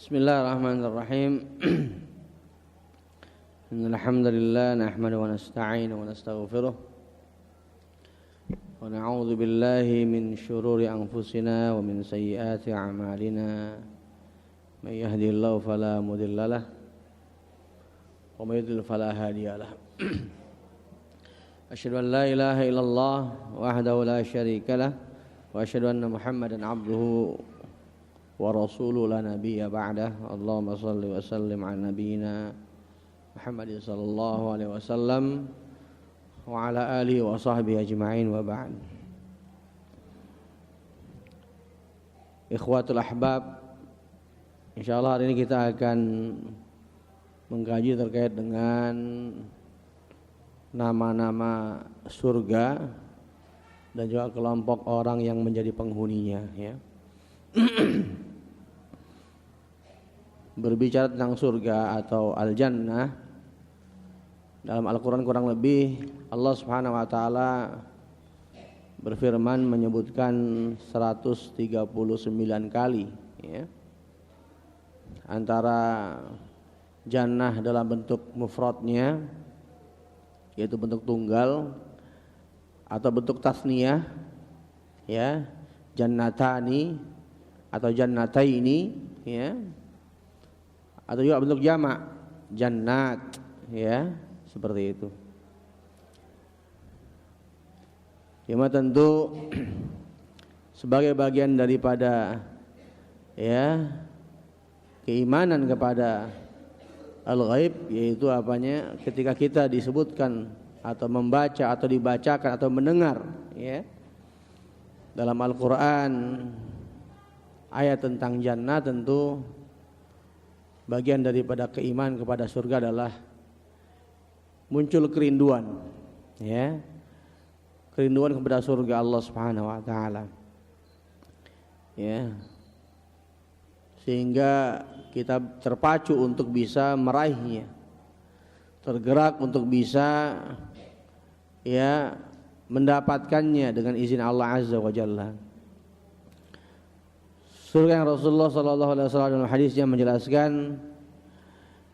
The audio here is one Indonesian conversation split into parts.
Bismillahirrahmanirrahim. Innal hamdalillah nahmaduhu wa nasta'inuhu wa nastaghfiruh wa na'udzu billahi min shururi anfusina wa min sayyiati a'malina. May yahdihillahu fala mudhillalah wa may yudlil fala hadiyalah. Asyhadu an la ilaha illallah wahdahu la syarikalah wa asyhadu anna Muhammadan 'abduhu wa rasuluhu la nabiyya ba'dah. Allahumma shalli wa sallim ala nabiyyina Muhammadin sallallahu alaihi wasallam wa ala alihi wa sahbihi ajma'in wa ba'd. Ikhwatul ahbab, insyaallah hari ini kita akan mengkaji terkait dengan nama-nama surga dan juga kelompok orang yang menjadi penghuninya, ya. Berbicara tentang surga atau al-jannah dalam Al-Quran kurang lebih Allah Subhanahu wa ta'ala berfirman menyebutkan 139 kali, ya. Antara jannah dalam bentuk mufradnya yaitu bentuk tunggal atau bentuk tasniyah, ya, jannatani atau jannataini, ya, atau juga bentuk jamak jannat, ya, seperti itu. Cuma tentu sebagai bagian daripada, ya, keimanan kepada al-ghaib, yaitu apanya, ketika kita disebutkan atau membaca atau dibacakan atau mendengar, ya, dalam Al-Quran ayat tentang jannah, tentu bagian daripada keimanan kepada surga adalah muncul kerinduan, ya, kerinduan kepada surga Allah Subhanahu wa taala, ya, sehingga kita terpacu untuk bisa meraihnya, tergerak untuk bisa, ya, mendapatkannya dengan izin Allah Azza wa Jalla. Surga yang Rasulullah sallallahu alaihi wasallam dalam hadisnya menjelaskan,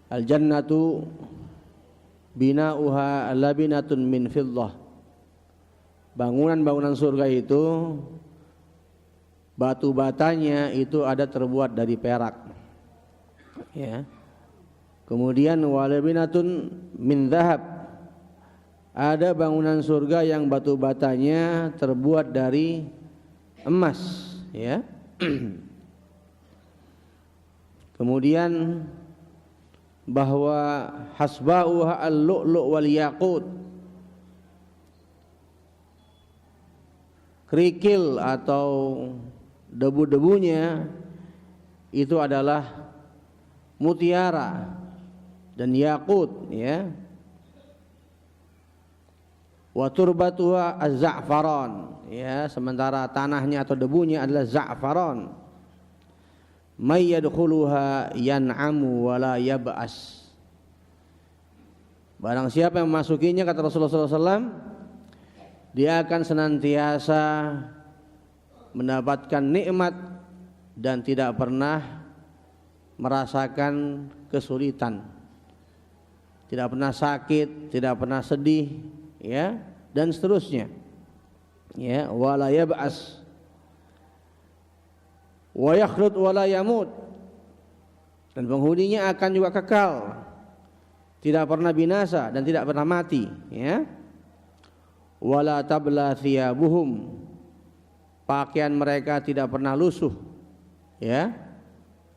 al-jannatu bina'uha labinatun min fiddah. Bangunan-bangunan surga itu batu batanya itu ada terbuat dari perak, ya. Kemudian walabinatun min dhahab. Ada bangunan surga yang batu batanya terbuat dari emas, ya. Kemudian bahwa hasba'uha al-lu'lu' wal yaqut, kerikil atau debu-debunya itu adalah mutiara dan yakut, ya. Wa turbatuha az-za'faran, ya, sementara tanahnya atau debunya adalah za'faran. May yadkhuluha yan'amu wa la yab'as. Barang siapa yang memasukinya, kata Rasulullah SAW, dia akan senantiasa mendapatkan nikmat dan tidak pernah merasakan kesulitan, tidak pernah sakit, tidak pernah sedih, ya, dan seterusnya, ya. Wa la yab'as wa yakhlud wa la yamut, dan penghuninya akan juga kekal, tidak pernah binasa dan tidak pernah mati, ya. Wala tabla thiyabuhum, pakaian mereka tidak pernah lusuh, ya,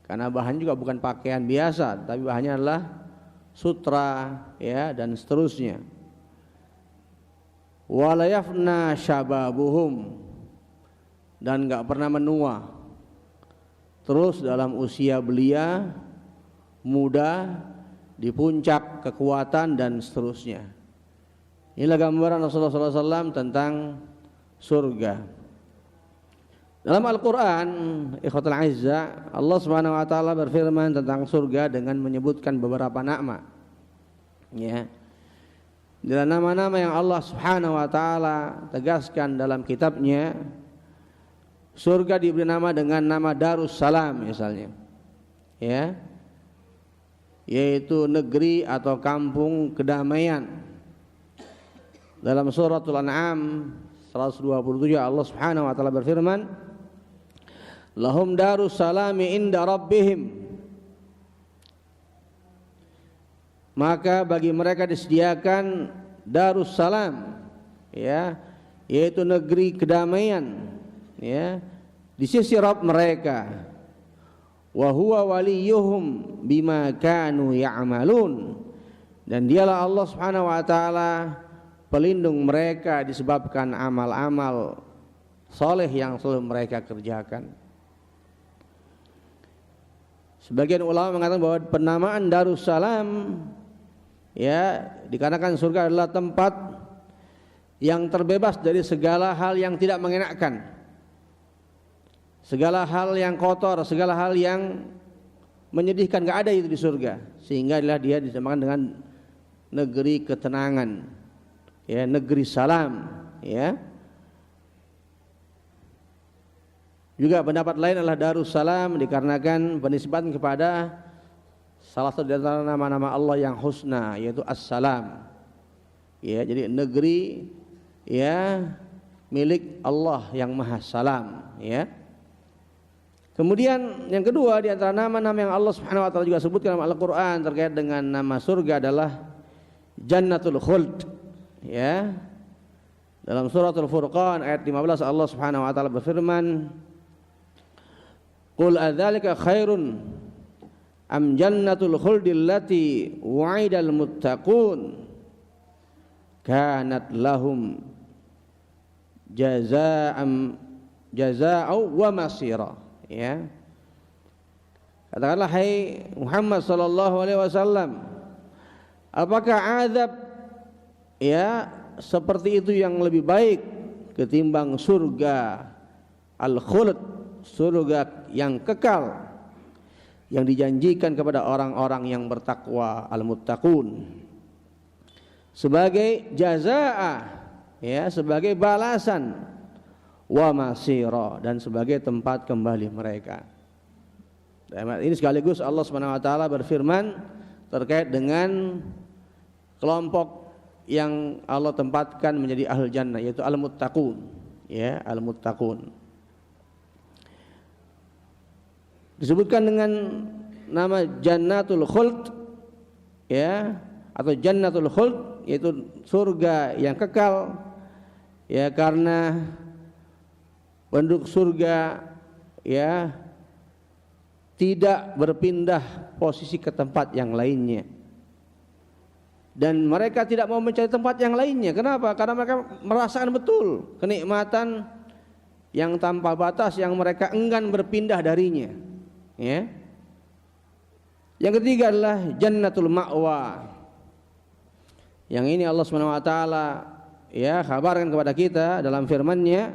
karena bahan juga bukan pakaian biasa, tapi bahannya adalah sutra, ya, dan seterusnya. Wala yafna syababuhum, dan enggak pernah menua, terus dalam usia belia, muda, di puncak kekuatan dan seterusnya. Inilah gambaran Rasulullah SAW tentang surga. Dalam Al-Quran, ikhwatul azzah, Allah Subhanahu wa taala berfirman tentang surga dengan menyebutkan beberapa nama, ya. Dalam nama-nama yang Allah Subhanahu wa taala tegaskan dalam kitabnya, surga diberi nama dengan nama Darussalam misalnya, ya, yaitu negeri atau kampung kedamaian. Dalam suratul An'am 127 Allah Subhanahu wa taala berfirman, lahum darus salami inda rabbihim, maka bagi mereka disediakan darus salam, ya, yaitu negeri kedamaian, ya, di sisi Rabb mereka. Wa huwa waliyuhum bima kanu ya'malun, dan dialah Allah Subhanahu wa taala pelindung mereka disebabkan amal-amal soleh yang selalu mereka kerjakan. Sebagian ulama mengatakan bahwa penamaan Darussalam, ya, dikarenakan surga adalah tempat yang terbebas dari segala hal yang tidak mengenakan, segala hal yang kotor, segala hal yang menyedihkan, gak ada itu di surga. Sehingga adalah dia disamakan dengan negeri ketenangan, ya, negeri salam, ya. Juga pendapat lain adalah Darussalam dikarenakan penisbatan kepada salah satu dari nama-nama Allah yang husna, yaitu As-Salam. Ya, jadi negeri, ya, milik Allah yang Maha Salam, ya. Kemudian yang kedua di antara nama-nama yang Allah Subhanahu wa taala juga sebutkan dalam Al-Qur'an terkait dengan nama surga adalah Jannatul Khuld, ya. Dalam suratul Furqan ayat 15 Allah Subhanahu wa taala berfirman, qul adzalika khairun am jannatul khuldi allati wa'idal muttaqun kanat lahum jazaa'an wa masira, ya. Katakanlah hai Muhammad sallallahu alaihi wasallam, apakah azab, ya, seperti itu yang lebih baik ketimbang surga al-khuld, surga yang kekal yang dijanjikan kepada orang-orang yang bertakwa, al-muttaqun, sebagai jazaa, ya, sebagai balasan, wa masira, dan sebagai tempat kembali mereka. Dan ini sekaligus Allah Subhanahu wa taala berfirman terkait dengan kelompok yang Allah tempatkan menjadi ahlul jannah, yaitu al-muttaqun, ya, al-muttaqun. Disebutkan dengan nama Jannatul Khuld, ya, atau Jannatul Khuld, yaitu surga yang kekal, ya, karena penduduk surga, ya, tidak berpindah posisi ke tempat yang lainnya, dan mereka tidak mau mencari tempat yang lainnya. Kenapa? Karena mereka merasakan betul kenikmatan yang tanpa batas yang mereka enggan berpindah darinya, ya. Yang ketiga adalah Jannatul Ma'wa. Yang ini Allah Subhanahu wa taala, ya, kabarkan kepada kita dalam firman-Nya,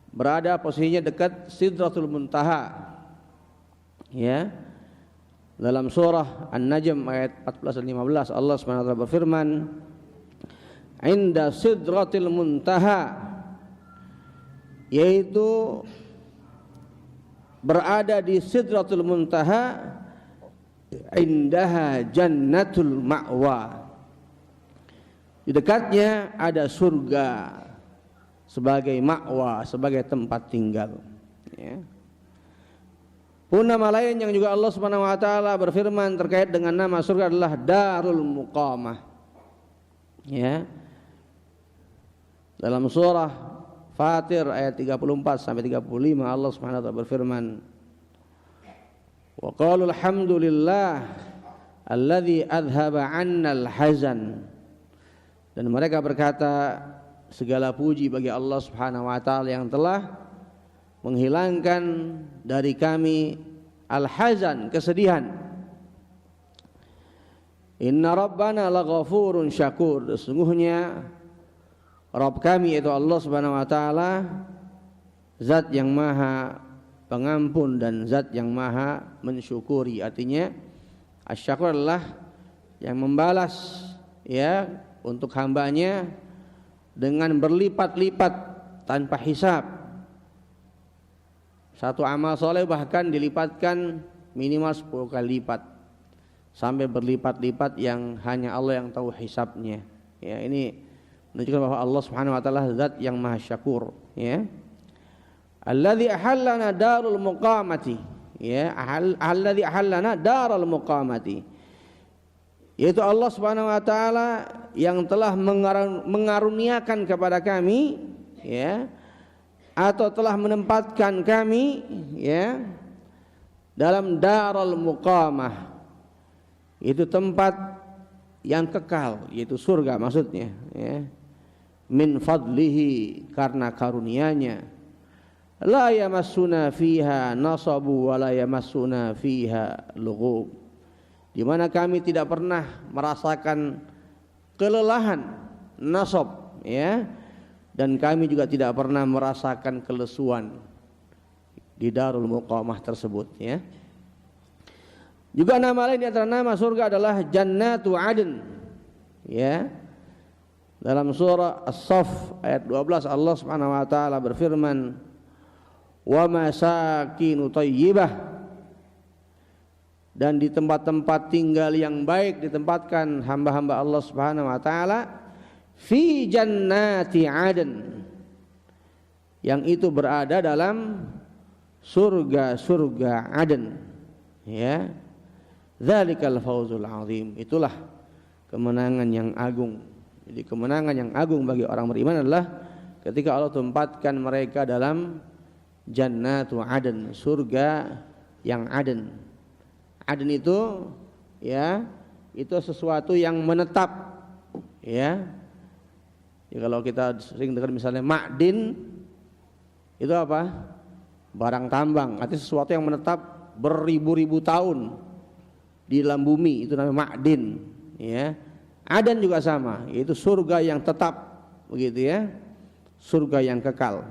berada posisinya dekat Sidratul Muntaha, ya. Dalam surah An-Najm ayat 14 dan 15 Allah Subhanahu wa taala berfirman, "Inda Sidratil Muntaha", yaitu berada di Sidratul Muntaha, indaha Jannatul Ma'wa, di dekatnya ada surga sebagai ma'wa, sebagai tempat tinggal, ya. Pun nama lain yang juga Allah Subhanahu wa taala berfirman terkait dengan nama surga adalah Darul Muqamah, ya. Dalam surah Fatir ayat 34 sampai 35 Allah Subhanahu wa taala berfirman, wa qalu alhamdulillah alladzi adhaba 'annal hazan, dan mereka berkata segala puji bagi Allah Subhanahu wa taala yang telah menghilangkan dari kami al-hazan, kesedihan. Inna rabbana laghafurun syakur, sesungguhnya Rabb kami yaitu Allah Subhanahu wa taala zat yang maha pengampun dan zat yang maha mensyukuri. Artinya asy-syakur adalah yang membalas, ya, untuk hambanya dengan berlipat-lipat tanpa hisab. Satu amal soleh bahkan dilipatkan minimal 10 kali lipat sampai berlipat-lipat yang hanya Allah yang tahu hisabnya. Ya, ini menunjukkan bahwa Allah Subhanahu wa taala zat yang Maha Syakur, ya. Alladzi ahallana darul muqamati, ya, alladzi ahallana darul muqamati. Yaitu Allah Subhanahu wa taala yang telah mengaruniakan kepada kami, ya, atau telah menempatkan kami, ya, dalam darul muqamah. Itu tempat yang kekal, yaitu surga maksudnya, ya. Min fadlihi, karena karunia-Nya. La yamassuna fiha nasabu wa la yamassuna fiha lughub. Di mana kami tidak pernah merasakan kelelahan, nasab, ya, dan kami juga tidak pernah merasakan kelesuan di darul muqamah tersebut, ya. Juga nama lain di antara nama surga adalah Jannatu Adn, ya. Dalam surah As-Saff ayat 12 Allah Subhanahu wa taala berfirman, "Wa masakinu thayyibah," dan di tempat-tempat tinggal yang baik ditempatkan hamba-hamba Allah Subhanahu wa taala fi jannati adn, yang itu berada dalam surga-surga Aden, ya. Dzalikal fawzul azim, itulah kemenangan yang agung. Jadi kemenangan yang agung bagi orang beriman adalah ketika Allah tempatkan mereka dalam jannatu Aden, surga yang Aden. Aden itu, ya, itu sesuatu yang menetap, ya. Ya, kalau kita sering dengar misalnya ma'din, itu apa? Barang tambang, artinya sesuatu yang menetap beribu-ribu tahun di dalam bumi, itu namanya ma'din, ya. Aden juga sama, yaitu surga yang tetap, begitu, ya, surga yang kekal.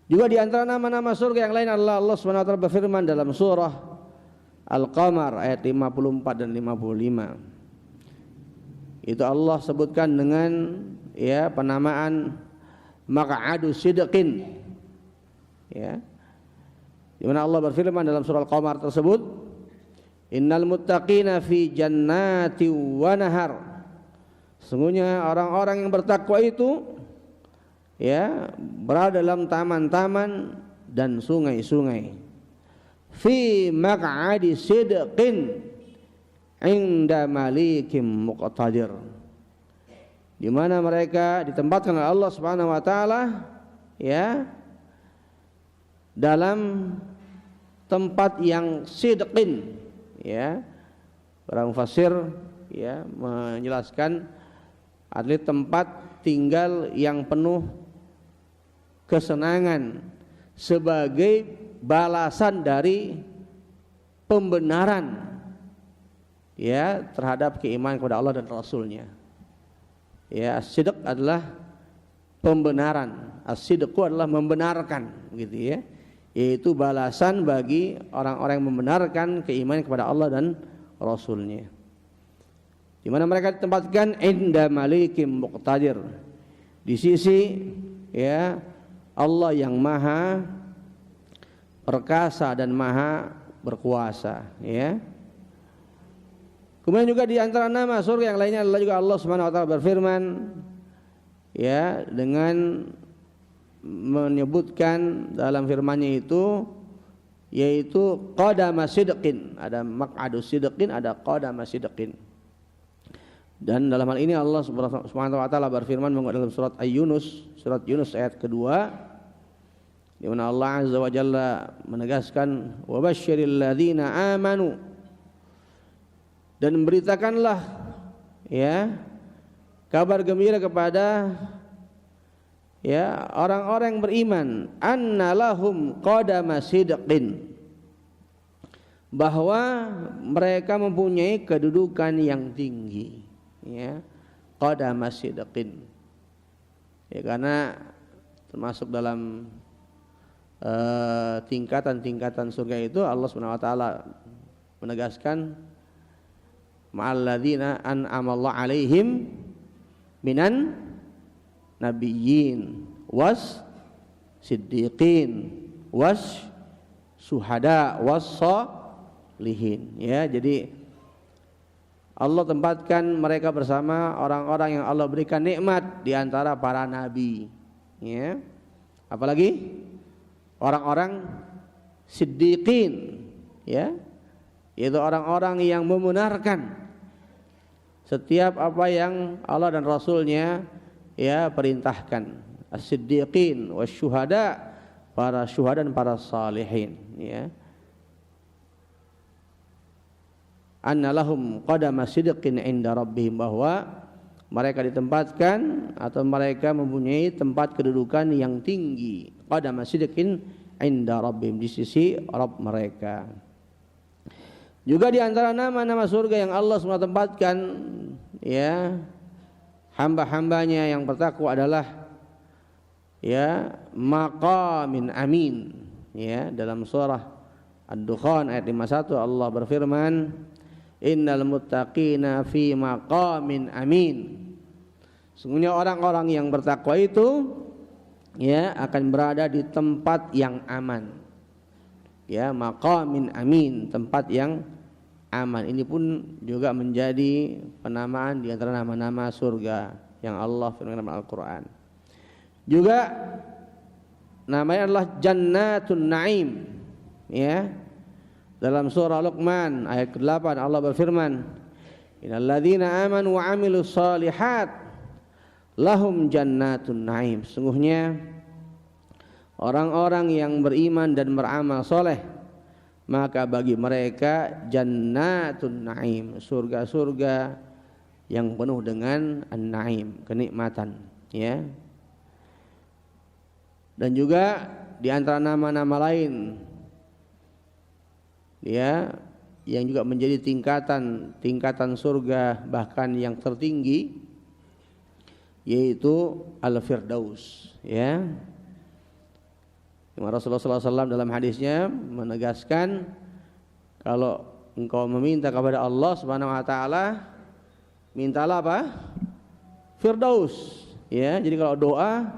Juga di antara nama-nama surga yang lain adalah Allah Subhanahu wa taala berfirman dalam surah Al-Qamar ayat 54 dan 55. Itu Allah sebutkan dengan, ya, penamaan maq'adu sidqin, ya. Di mana Allah berfirman dalam surah Al-Qamar tersebut, innal muttaqina fi jannati wa nahar. Sesungguhnya orang-orang yang bertakwa itu, ya, berada dalam taman-taman dan sungai-sungai. Fi maq'adi sidqin inda malikim muqtadir, di mana mereka ditempatkan oleh Allah Subhanahu wa taala, ya, dalam tempat yang sidqin, ya. Para mufassir, ya, menjelaskan arti tempat tinggal yang penuh kesenangan sebagai balasan dari pembenaran, ya, terhadap keimanan kepada Allah dan Rasulnya. Ya, as-sidq adalah pembenaran, as-sidqu adalah membenarkan, gitu, ya, yaitu balasan bagi orang-orang yang membenarkan keimanan kepada Allah dan Rasulnya. Di mana mereka ditempatkan inda malikim muqtadir, di sisi, ya, Allah yang maha perkasa dan maha berkuasa, ya. Kemudian juga di antara nama surga yang lainnya adalah juga Allah Subhanahu wa taala berfirman, ya, dengan menyebutkan dalam firman-Nya itu, yaitu qadama sidqin, ada maq'adu sidqin, ada qadama sidqin. Dan dalam hal ini Allah Subhanahu wa taala berfirman dalam surat Yunus, surat Yunus ayat kedua, di mana Allah Azza wa Jalla menegaskan, wa basyiril ladzina amanu, dan beritakanlah, ya, kabar gembira kepada, ya, orang-orang yang beriman, anna lahum qadama sidqin, bahwa mereka mempunyai kedudukan yang tinggi, ya, qadama sidqin, ya, karena termasuk dalam tingkatan-tingkatan surga itu Allah Subhanahu wa taala menegaskan ma'alladzina an'amallahu alaihim minan nabiyyin was siddiqin was syuhada wassalihin. Ya, jadi Allah tempatkan mereka bersama orang-orang yang Allah berikan nikmat di antara para nabi. Ya. Apalagi orang-orang siddiqin, ya, yaitu orang-orang yang membenarkan setiap apa yang Allah dan Rasulnya ya perintahkan. As-siddiqin wasyuhada, para syuhada dan para salihin, ya. Anna lahum qadama sidqin inda rabbihim, bahwa mereka ditempatkan atau mereka mempunyai tempat kedudukan yang tinggi, qadama sidqin inda rabbihim, di sisi Rabb mereka. Juga di antara nama-nama surga yang Allah SWT tempatkan, ya, hamba-hambanya yang bertakwa adalah ya maqamin amin. Ya, dalam surah Ad-Dukhan ayat 51 Allah berfirman, innal muttaqina fi maqamin amin. Sungguhnya orang-orang yang bertakwa itu ya akan berada di tempat yang aman. Ya, maqamin amin, tempat yang aman. Ini pun juga menjadi penamaan di antara nama-nama surga yang Allah firmankan dalam Al-Qur'an. Juga namanya adalah Jannatun Naim. Ya. Dalam surah Luqman ayat ke-8 Allah berfirman, innal ladzina amanu wa 'amilus shalihat lahum jannatun naim. Sungguhnya orang-orang yang beriman dan beramal soleh, maka bagi mereka jannatun naim, surga-surga yang penuh dengan an-naim, kenikmatan, ya. Dan juga di antara nama-nama lain, ya, yang juga menjadi tingkatan surga bahkan yang tertinggi, yaitu Al-Firdaus, ya. Rasulullah SAW dalam hadisnya menegaskan, kalau engkau meminta kepada Allah Subhanahu Wa Taala, mintalah apa? Firdaus. Ya, jadi kalau doa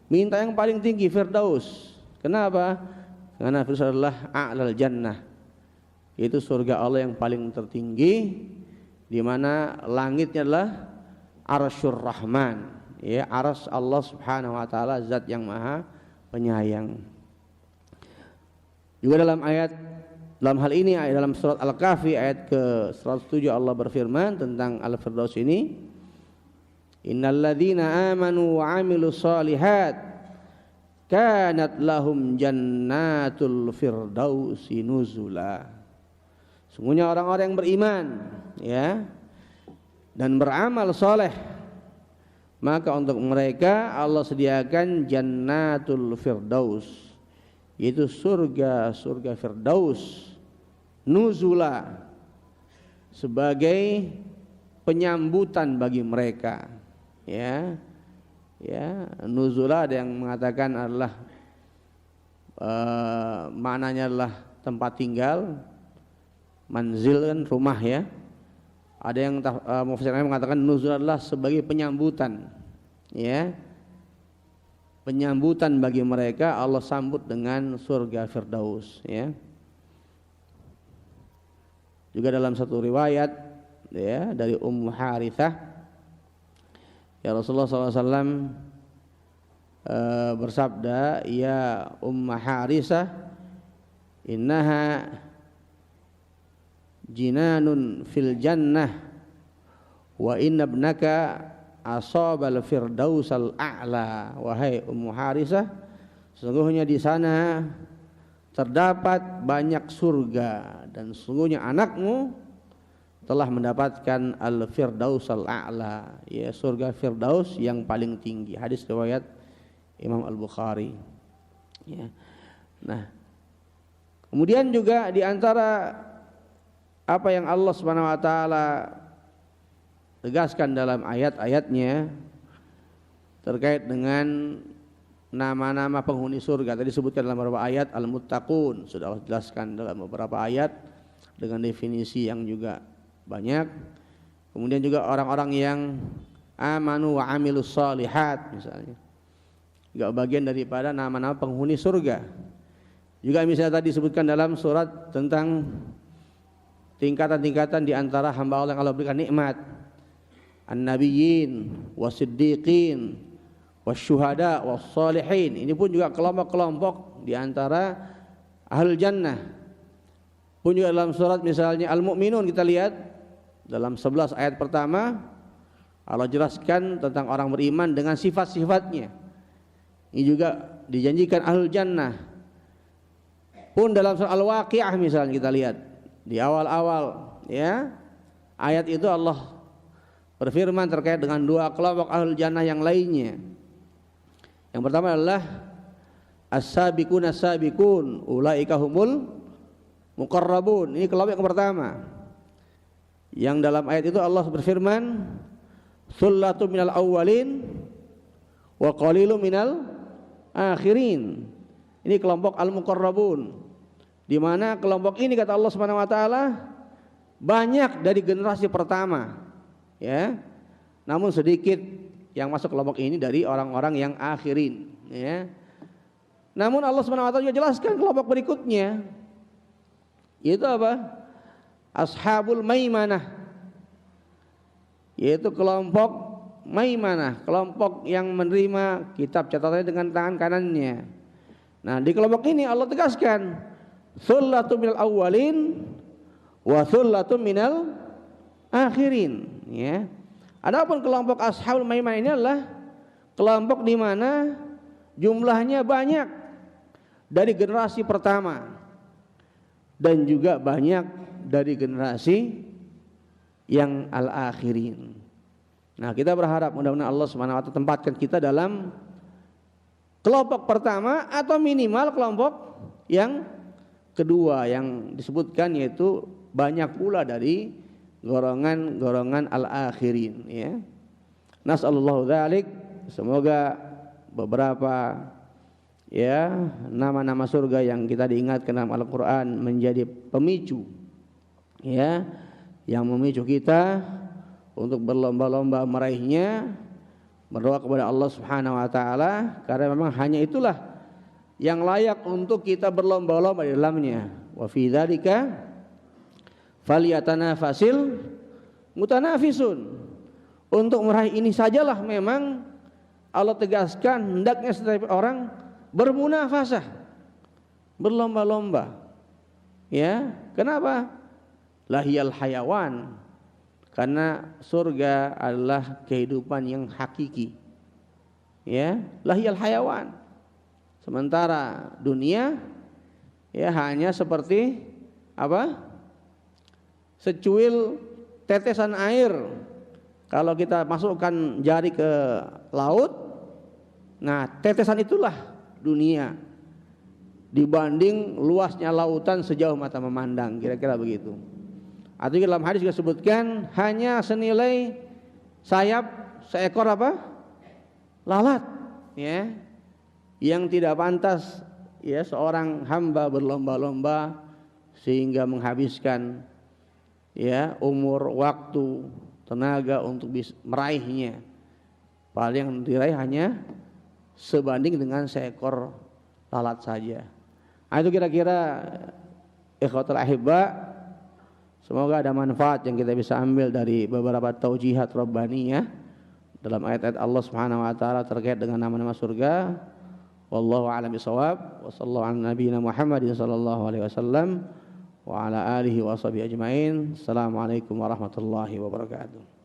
minta yang paling tinggi, Firdaus. Kenapa? Karena Firdaus adalah a'lal jannah, itu surga Allah yang paling tertinggi, di mana langitnya adalah Arsyur Rahman, ya, arsy Allah Subhanahu Wa Taala, zat yang maha penyayang. Juga dalam hal ini dalam surat Al-Kahfi ayat ke-107 Allah berfirman tentang Al-Firdaus ini, innal ladzina amanu wa 'amilus shalihat kanat lahum jannatul firdausi nuzula. Sungguhnya orang-orang yang beriman, ya, dan beramal soleh, maka untuk mereka Allah sediakan jannatul firdaus, yaitu surga firdaus, nuzula, sebagai penyambutan bagi mereka. Ya, ya, nuzula ada yang mengatakan adalah maknanya adalah tempat tinggal, manzil kan rumah, ya. Ada yang mufassir mengatakan nuzul adalah sebagai penyambutan, ya, penyambutan bagi mereka, Allah sambut dengan surga firdaus, ya. Juga dalam satu riwayat, ya, dari Ummu Harithah, ya, Rasulullah SAW bersabda, ya Ummu Harithah, innaha jinanun fil jannah wa inna ibnaka asabal firdausal a'la. Wahai Ummu Harithah, sesungguhnya di sana terdapat banyak surga, dan sesungguhnya anakmu telah mendapatkan al-firdausal a'la, ya, surga firdaus yang paling tinggi. Hadis riwayat Imam Al-Bukhari, ya. Nah, kemudian juga di antara apa yang Allah Subhanahu Wa Taala tegaskan dalam ayat-ayatnya terkait dengan nama-nama penghuni surga, tadi disebutkan dalam beberapa ayat, al-muttaqun, sudah Allah jelaskan dalam beberapa ayat dengan definisi yang juga banyak. Kemudian juga orang-orang yang amanu wa amilus shalihat, misalnya, juga bagian daripada nama-nama penghuni surga. Juga misalnya tadi disebutkan dalam surat tentang tingkatan-tingkatan di antara hamba Allah yang Allah berikan nikmat. An-nabiyyin, was-siddiqin, was-syuhada, was-salihin. Ini pun juga kelompok-kelompok di antara ahlul jannah. Pun juga dalam surat misalnya Al-Mu'minun kita lihat dalam 11 ayat pertama Allah jelaskan tentang orang beriman dengan sifat-sifatnya. Ini juga dijanjikan ahlul jannah. Pun dalam surah Al-Waqiah misalnya kita lihat di awal-awal ya ayat itu Allah berfirman terkait dengan dua kelompok ahlul jannah yang lainnya. Yang pertama adalah as-sabiqun as-sabiqun ulaika humul muqarrabun. Ini kelompok yang pertama. Yang dalam ayat itu Allah berfirman sullatu minal awwalin wa qalilun minal akhirin. Ini kelompok al-muqarrabun, di mana kelompok ini kata Allah Subhanahu wa taala banyak dari generasi pertama ya. Namun sedikit yang masuk kelompok ini dari orang-orang yang akhirin ya. Namun Allah Subhanahu wa taala juga jelaskan kelompok berikutnya, yaitu apa? Ashabul maimanah, yaitu kelompok maimanah, kelompok yang menerima kitab catatannya dengan tangan kanannya. Nah, di kelompok ini Allah tegaskan sullatu minal awwalin wa sullatu minal akhirin ya. Adapun kelompok ashabul maimanah ini adalah kelompok di mana jumlahnya banyak dari generasi pertama dan juga banyak dari generasi yang al-akhirin. Nah, kita berharap mudah-mudahan Allah Subhanahu wa taala tempatkan kita dalam kelompok pertama atau minimal kelompok yang kedua yang disebutkan, yaitu banyak pula dari golongan-golongan al-akhirin ya. Nasallallahu dzalik, semoga beberapa ya nama-nama surga yang kita diingatkan dalam Al-Qur'an menjadi pemicu ya, yang memicu kita untuk berlomba-lomba meraihnya, berdoa kepada Allah Subhanahu wa taala, karena memang hanya itulah yang layak untuk kita berlomba-lomba di dalamnya. Wa fi dzalika falyatanafasil mutanafisun. Untuk meraih ini sajalah memang Allah tegaskan hendaknya setiap orang bermunafasah, berlomba-lomba. Ya, kenapa? Lahiyal hayawan. Karena surga adalah kehidupan yang hakiki. Ya, lahiyal hayawan. Sementara dunia ya hanya seperti apa? Secuil tetesan air. Kalau kita masukkan jari ke laut, nah tetesan itulah dunia dibanding luasnya lautan sejauh mata memandang, kira-kira begitu. Atau dalam hadis juga sebutkan hanya senilai sayap seekor apa? Lalat, ya. Yang tidak pantas ya seorang hamba berlomba-lomba sehingga menghabiskan ya umur, waktu, tenaga untuk meraihnya. Padahal yang diraih hanya sebanding dengan seekor lalat saja. Nah, itu kira-kira ikhwatul ahibba, semoga ada manfaat yang kita bisa ambil dari beberapa taujihat rabbaniyah dalam ayat-ayat Allah Subhanahu wa taala terkait dengan nama-nama surga. Wallahu a'lam bishawab. Wa sallallahu ala nabiyyina Muhammadin sallallahu alaihi wasallam wa ala alihi wa sahbihi ajmain. Assalamualaikum warahmatullahi wabarakatuh.